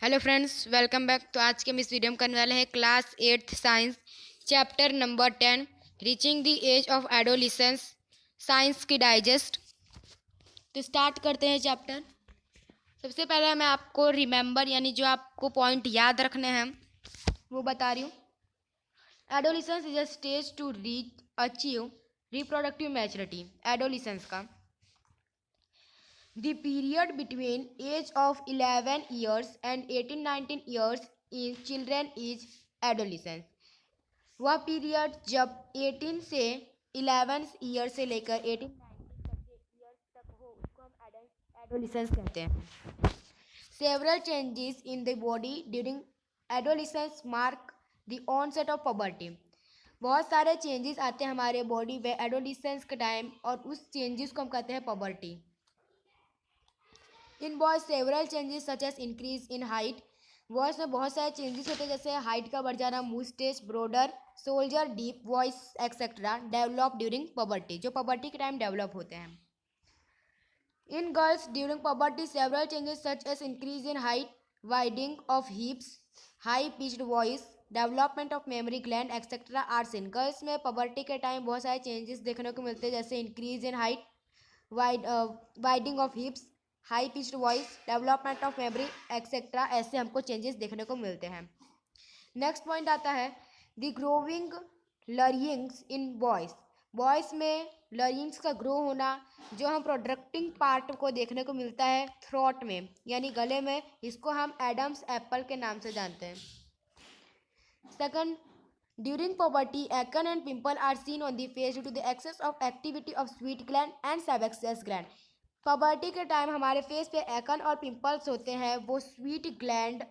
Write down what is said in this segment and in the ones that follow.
Hello friends, welcome back. तो आज के हम इस वीडियो में करने वाले हैं class 8th science chapter number 10 reaching the age of adolescence science की डाइजेस्ट। तो स्टार्ट करते हैं चैप्टर। सबसे पहले मैं आपको रिमेंबर यानी जो आपको पॉइंट याद रखने हैं वो बता रही हूँ। Adolescence is a stage to reach achieve reproductive maturity. Adolescence का The period between age of 11 years and 18-19 years in children is adolescence. वह पीरियड जब 18 से 11 ईयर से लेकर 18-19 ईयर्स तक हो उसको हम एडोलिसेंस कहते हैं। Several changes in the body during adolescence mark the onset of puberty. बहुत सारे चेंजेस आते हैं हमारे बॉडी में एडोलिसेंस के टाइम और उस चेंजेस को हम कहते हैं puberty. In boys several changes such as increase in height. Voice में बहुत सारे चेंजेस होते हैं जैसे हाइट का बढ़ जाना, moustache broader, shoulder deep voice etcetera develop during puberty, जो पबर्टी के टाइम डेवलप होते हैं। In girls during puberty several changes such as increase in height, widening of hips, high pitched voice, development of memory gland etcetera are seen. Girls में puberty के time बहुत सारे changes देखने को मिलते हैं जैसे increase in height, widening of hips, high pitched voice, development of memory etcetera, ऐसे हमको चेंजेस देखने को मिलते हैं। नेक्स्ट पॉइंट आता है the growing larynx in boys. Boys में लरिंग्स का ग्रो होना, जो हम प्रोडक्टिंग पार्ट को देखने को मिलता है थ्रोट में यानी गले में, इसको हम एडम्स एप्पल के नाम से जानते हैं। Second, during puberty acne and pimple are seen on the face due to the excess of activity of sweat gland and sebaceous gland. Puberty के टाइम हमारे फेस पे एकन और पिंपल्स होते हैं, वो स्वीट ग्लैंड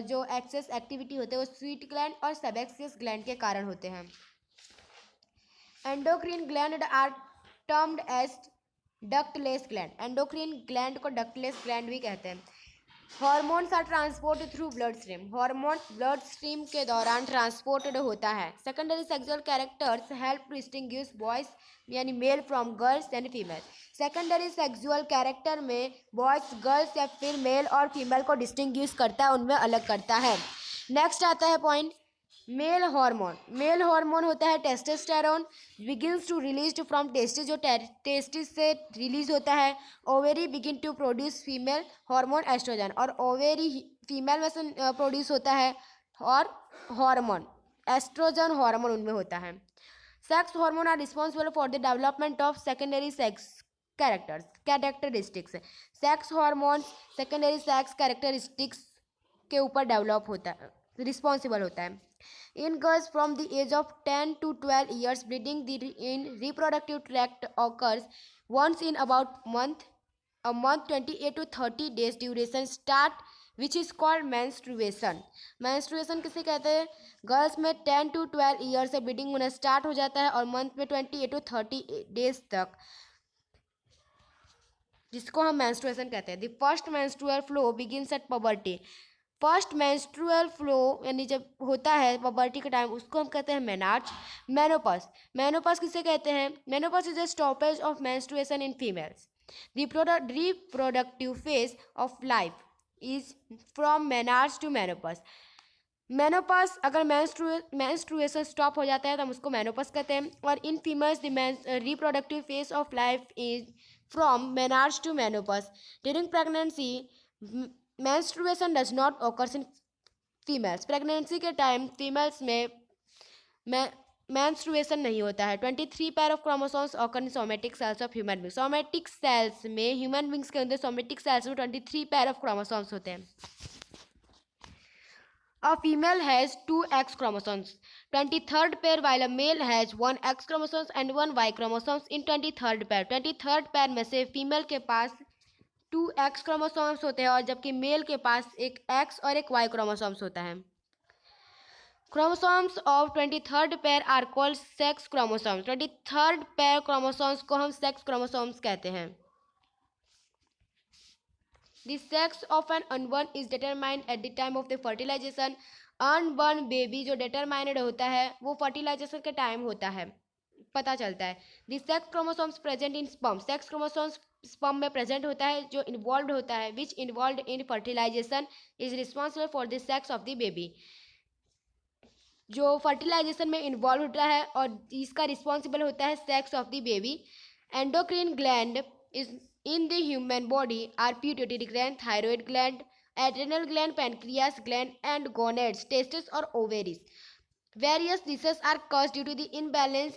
जो एक्सेस एक्टिविटी होते हैं वो स्वीट ग्लैंड और सेबेक्सियस ग्लैंड के कारण होते हैं। Endocrine gland are termed as ductless gland. Endocrine gland को डक्टलेस ग्लैंड भी कहते हैं। Hormones are transported through blood stream. Hormones blood stream के दौरान ट्रांसपोर्टेड होता है। Secondary sexual characters help to distinguish boys यानी male from girls and female. Secondary sexual character में बॉयज गर्ल्स या फिर मेल और फीमेल को डिस्टिंग्विश करता है, उनमें अलग करता है। नेक्स्ट आता है point male hormone. Male hormone होता है testosterone, begins to release from testis, जो टेस्टिस से रिलीज होता है। Ovary begin to produce female hormone oestrogen, और ओवेरी फीमेल में से प्रोड्यूस होता है और हार्मोन एस्ट्रोजन हार्मोन उनमें होता है। Sex hormone are responsible for the development of secondary sex characteristics. Sex hormone secondary sex characteristics के ऊपर डेवलप होता है, रिस्पॉन्सिबल होता है। In girls from the age of 10 to 12 years, bleeding in reproductive tract occurs once in about a month 28 to 30 days duration start, which is called menstruation. Menstruation किसे कहते हैं? Girls में 10 to 12 ईयर से bleeding होना start हो जाता है और मंथ में 28 to 30 डेज तक, जिसको हम मेंस्ट्रुएशन कहते हैं। The first menstrual flow begins at puberty. First menstrual flow यानी जब होता है पबर्टी के टाइम, उसको हम कहते हैं मेनार्च। मेनोपॉज, मेनोपॉज किसे कहते हैं? Menopause is a stoppage of menstruation in females. Reproductive phase of life is from menarche to menopause. Menopause अगर मेंस्ट्रुएशन स्टॉप हो जाता है तो हम उसको मेनोपॉज कहते हैं, और in females the reproductive phase of life is from menarche to menopause. During pregnancy menstruation does not occur in females. Pregnancy के टाइम फीमेल्स में menstruation नहीं होता है। 23 pair of chromosomes occur in somatic cells of human beings. Somatic cells में, human beings के अंदर somatic cells में 23 pair of chromosomes होते हैं। A female has 2 X chromosomes, 23rd pair, while a male has 1 X chromosomes and 1 Y chromosomes in 23rd pair. 23rd pair में से female के पास 2 X chromosomes होते हैं और जबकि मेल के पास एक X और एक Y क्रोमोसोम्स होता है। Chromosomes of 23rd pair are called sex chromosomes. 23rd pair chromosomes को हम सेक्स क्रोमोसोम्स कहते हैं। The sex of an unborn is determined at the time of the fertilization. Unborn baby जो determined होता है वो फर्टिलाइजेशन के टाइम होता है, पता चलता है। The sex chromosomes present in sperm. Sex chromosomes sperm में प्रेजेंट होता है, जो इन्वॉल्व होता है, which involve in fertilization is responsible for the sex of the baby, जो फर्टिलाइजेशन में इन्वॉल्व होता है और इसका रिस्पॉन्सिबल होता है sex of the baby. Endocrine gland is in the human body are pituitary gland, thyroid gland, adrenal gland, pancreas gland and gonads, testis और ovaries. Various diseases are caused due to the imbalance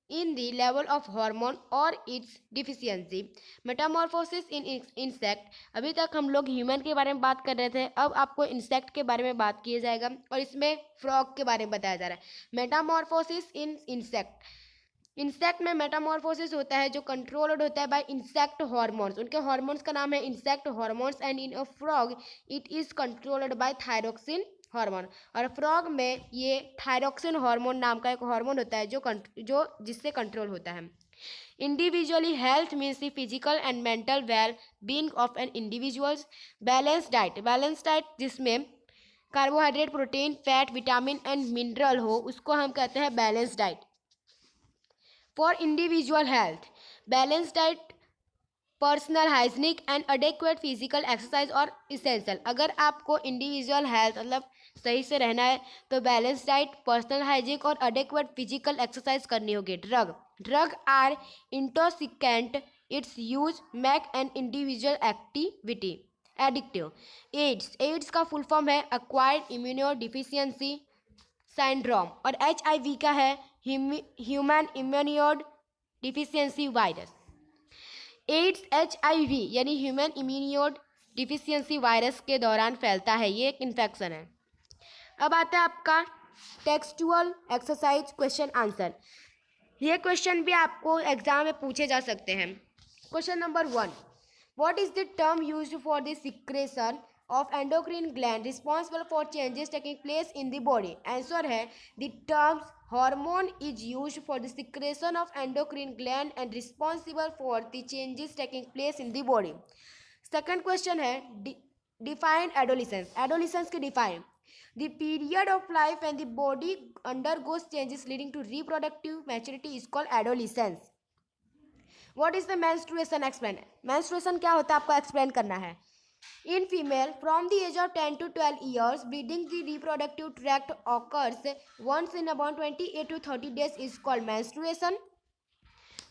in the level of hormone or its deficiency. Metamorphosis in insect. अभी तक हम लोग human के बारे में बात कर रहे थे, अब आपको इंसेक्ट के बारे में बात किया जाएगा और इसमें फ्रॉग के बारे में बताया जा रहा है। मेटामॉर्फोसिस इन इंसेक्ट। इंसेक्ट में मेटामॉर्फोसिस होता है जो कंट्रोल्ड होता है बाय इंसेक्ट हार्मोन्स, उनके हार्मोन्स का नाम है insect hormones, and in a frog it is controlled by thyroxine hormone. और फ्रॉग में ये थायरोक्सिन हार्मोन नाम का एक हार्मोन होता है जो जिससे कंट्रोल होता है। Individually health means the physical and mental well being of an individuals. Balance diet, balance diet जिसमें carbohydrate, protein, fat, vitamin and mineral हो, उसको हम कहते हैं balance diet. For individual health, balance diet, personal hygienic and adequate physical exercise और essential. अगर आपको individual health मतलब सही से रहना है तो बैलेंस डाइट, पर्सनल हाइजीनिक और अडेक्वेट फिजिकल एक्सरसाइज करनी होगी। Drug are intoxicant, its use make an individual activity addictive. AIDS का फुल फॉर्म है एक्वायर्ड इम्यूनो डिफिशियंसी सिंड्रोम, और HIV का है human immunodeficiency virus. AIDS HIV यानी ह्यूमन इम्यूनो डिफिशियंसी वायरस के दौरान फैलता है, ये एक इन्फेक्शन है। अब आता है आपका टेक्सचुअल एक्सरसाइज क्वेश्चन आंसर। ये क्वेश्चन भी आपको एग्जाम में पूछे जा सकते हैं। Question number 1, what is the term used for the secretion of endocrine gland responsible for changes taking place in the body? Answer है the terms hormone is used for the secretion of endocrine gland and responsible for the changes taking place in the body. Second question है define adolescence. Adolescence के define the period of life when the body undergoes changes leading to reproductive maturity is called adolescence. What is the menstruation? Explain. Menstruation क्या होता है आपको explain करना है। In female, from the age of 10 to 12 years, bleeding the reproductive tract occurs once in about 28 to 30 days is called menstruation.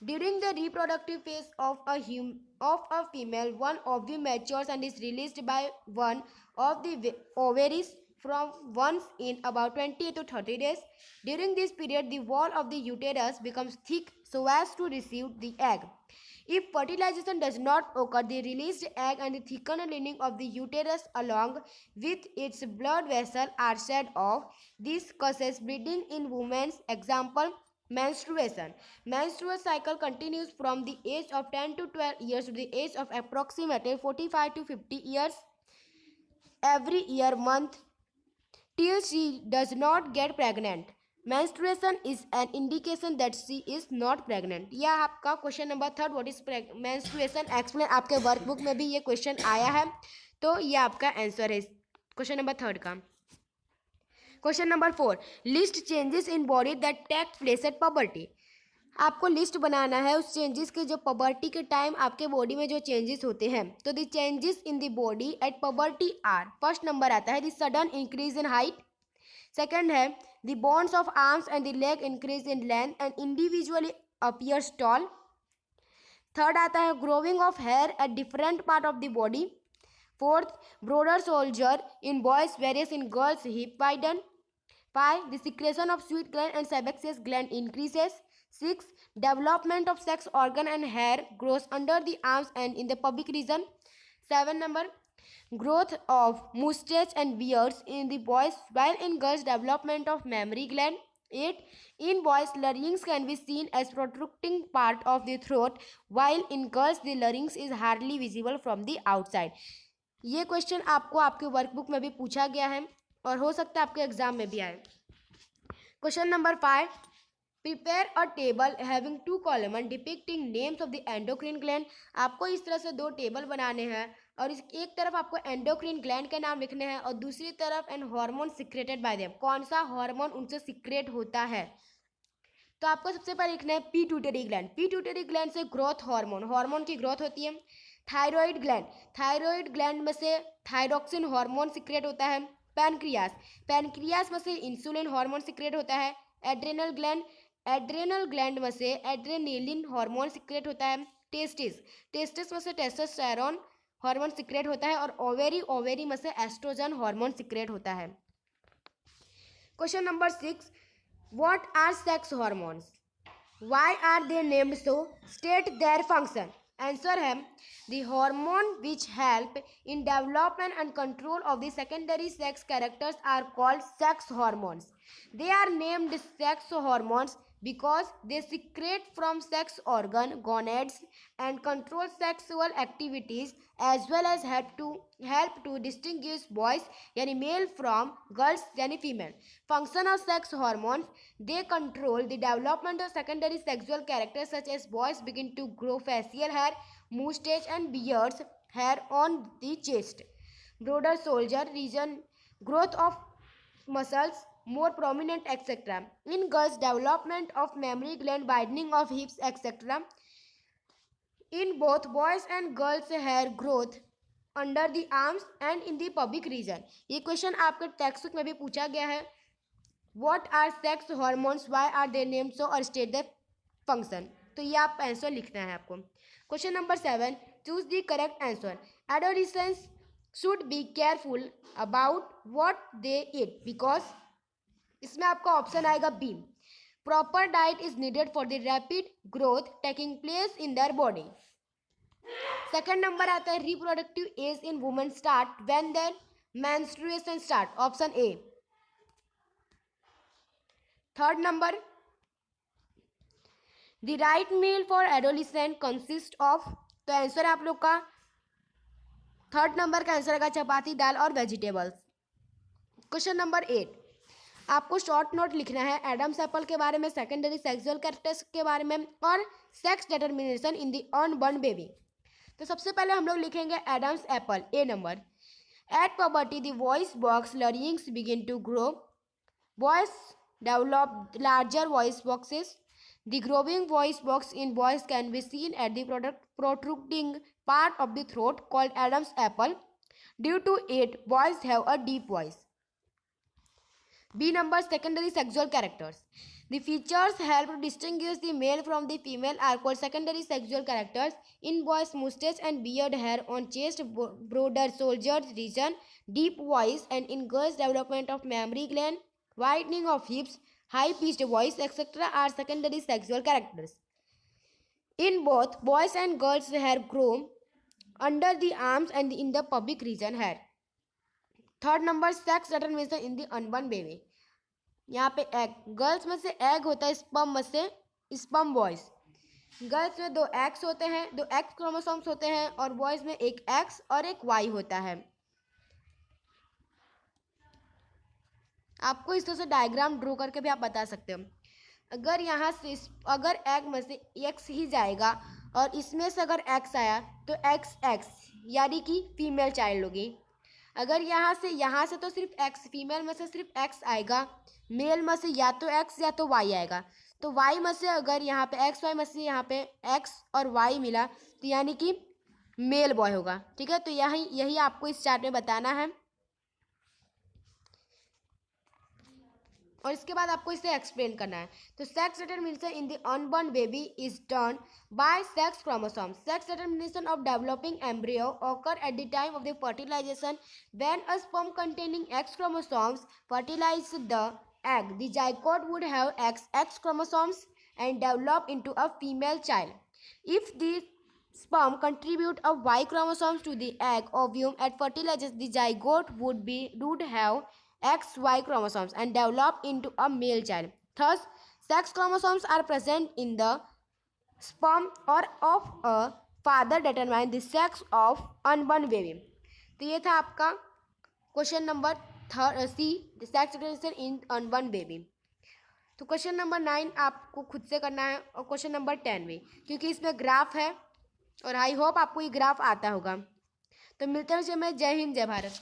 During the reproductive phase of a female, one ovum matures and is released by one of the ovaries from once in about 28 to 30 days. During this period, the wall of the uterus becomes thick so as to receive the egg. If fertilization does not occur, the released egg and the thickened lining of the uterus along with its blood vessel are shed off. This causes bleeding in women. Example, menstruation. Menstrual cycle continues from the age of 10 to 12 years to the age of approximately 45 to 50 years every year month till she does not get pregnant. Menstruation is an indication that she is not pregnant. यह आपका question number 3, what is menstruation explain, आपके workbook में भी ये question आया है, तो ये आपका आंसर है क्वेश्चन नंबर 3 का। Question number 4, list changes in body that take place at puberty. आपको लिस्ट बनाना है उस चेंजेस के जो पबर्टी के टाइम आपके बॉडी में जो चेंजेस होते हैं। तो the changes in the body at puberty are, first number आता है the sudden increase in height, second है the bones of arms and the leg increase in length and individually appears tall. Third आता है growing of hair at different part of the body. Fourth, broader shoulder in boys whereas in girls hip widen. 5, the secretion of sweat gland and sebaceous gland increases. 6, development of sex organ and hair grows under the arms and in the pubic region. 7 number, growth of mustache and beards in the boys while in girls development of mammary gland. 8, in boys larynx can be seen as protruding part of the throat while in girls the larynx is hardly visible from the outside. ये question आपको आपके workbook में भी पूछा गया है और हो सकता है आपके एग्जाम में भी आए। Question number 5, prepare a table having 2 column depicting names of the endocrine gland. आपको इस तरह से 2 टेबल बनाने हैं और इस एक तरफ आपको एंडोक्राइन ग्लैंड के नाम लिखने हैं और दूसरी तरफ and hormone secreted by them, कौन सा हार्मोन उनसे सिक्रेट होता है। तो आपको सबसे पहले लिखना है पीट्यूटरी ग्लैंड। पीट्यूटरी ग्लैंड से ग्रोथ हार्मोन, हार्मोन की ग्रोथ होती है। थायराइड ग्लैंड, थायराइड ग्लैंड में से थायरोक्सिन हार्मोन सिक्रेट होता है। पैनक्रियास, पैनक्रियास में से इंसुलिन हार्मोन सिक्रेट होता है। एड्रेनल ग्लैंड, एड्रेनल ग्लैंड में से एड्रेनेलिन हार्मोन सिक्रेट होता है। टेस्टिस, टेस्टिस में से टेस्टोस्टेरोन हार्मोन सिक्रेट होता है। और ओवेरी, ओवेरी में से एस्ट्रोजन हार्मोन सिक्रेट होता है। Question number 6, what are sex hormones, why are they named so, state their function. Answer है the hormone which help in development and control of the secondary sex characters are called sex hormones. They are named sex hormones because they secrete from sex organ gonads and control sexual activities as well as help to distinguish boys यानी male from girls यानी female. Function of sex hormones, they control the development of secondary sexual characters such as boys begin to grow facial hair, mustache and beards, hair on the chest, broader shoulder region, growth of muscles more prominent, etc. In girls, development of mammary gland, widening of hips, etc. In both boys and girls, hair growth under the arms and in the pubic region. ये question आपके text book में भी पूछा गया है। What are sex hormones? Why are they named so? और state the function. तो ये आप आंसर लिखना है आपको। Question number 7, choose the correct answer. Adolescents should be careful about what they eat because, इसमें आपका ऑप्शन आएगा B, proper diet is needed for the rapid growth taking place in their body. Second number आता है reproductive age in women start when their menstruation start, option A. Third number, the right meal for adolescent consist of, तो answer है आप लोग का third number का answer आएगा चपाती, दाल और वेजिटेबल्स। क्वेश्चन नंबर 8, आपको शॉर्ट नोट लिखना है एडम्स एप्पल के बारे में, सेकेंडरी सेक्सुअल कैरेक्टर्स के बारे में और sex determination in the unborn baby. तो सबसे पहले हम लोग लिखेंगे Adam's apple, A number. At puberty the voice box larynx begin to grow, boys develop larger voice boxes. The growing voice box in boys can be seen at the protruding part of the throat called Adam's apple. Due to it, boys have a deep voice. B number, secondary sexual characters. The features help to distinguish the male from the female are called secondary sexual characters. In boys, mustache and beard, hair on chest, broader shoulder region, deep voice, and in girls, development of mammary gland, widening of hips, high-pitched voice, etc. are secondary sexual characters. In both boys and girls, hair grow under the arms and in the pubic region hair. Third number, sex determination in the unborn baby. यहाँ पे egg, girls में से egg होता है, sperm में से sperm boys. Girls में 2 x होते हैं, 2 एक्स क्रोमोसोम्स होते हैं और बॉयज में 1 एक्स और 1 वाई होता है। आपको इस तरह से डायग्राम ड्रॉ करके भी आप बता सकते हो। अगर यहाँ से अगर एग में से एक्स ही जाएगा और इसमें से अगर एक्स आया तो एक्स एक्स यानी कि फीमेल चाइल्ड होगी। अगर यहाँ से तो सिर्फ एक्स, फीमेल में से सिर्फ एक्स आएगा, मेल में से या तो एक्स या तो वाई आएगा। तो वाई में से अगर यहाँ पे एक्स, वाई में से यहाँ पे एक्स और वाई मिला तो यानी कि मेल बॉय होगा। ठीक है, तो यही आपको इस चार्ट में बताना है और इसके बाद आपको इसे एक्सप्लेन करना है। तो sex determination in the unborn baby is done by sex chromosome. Sex determination of developing embryo occur at the time of the fertilization when a sperm containing X chromosomes fertilize the egg. The zygote would have XX chromosomes and develop into a female child. If the sperm contribute a Y chromosomes to the egg ovum at fertilization, the zygote would have XY chromosomes and develop into a male child. Thus, sex chromosomes are present in the sperm or of a father determine the sex of unborn baby. तो ये था आपका question number C, sex determination in unborn baby. तो question number 9 आपको खुद से करना है और क्वेश्चन नंबर 10 भी, क्योंकि इसमें ग्राफ है और आई होप आपको ये ग्राफ आता होगा। तो मिलते हैं, जय हिंद, जय भारत।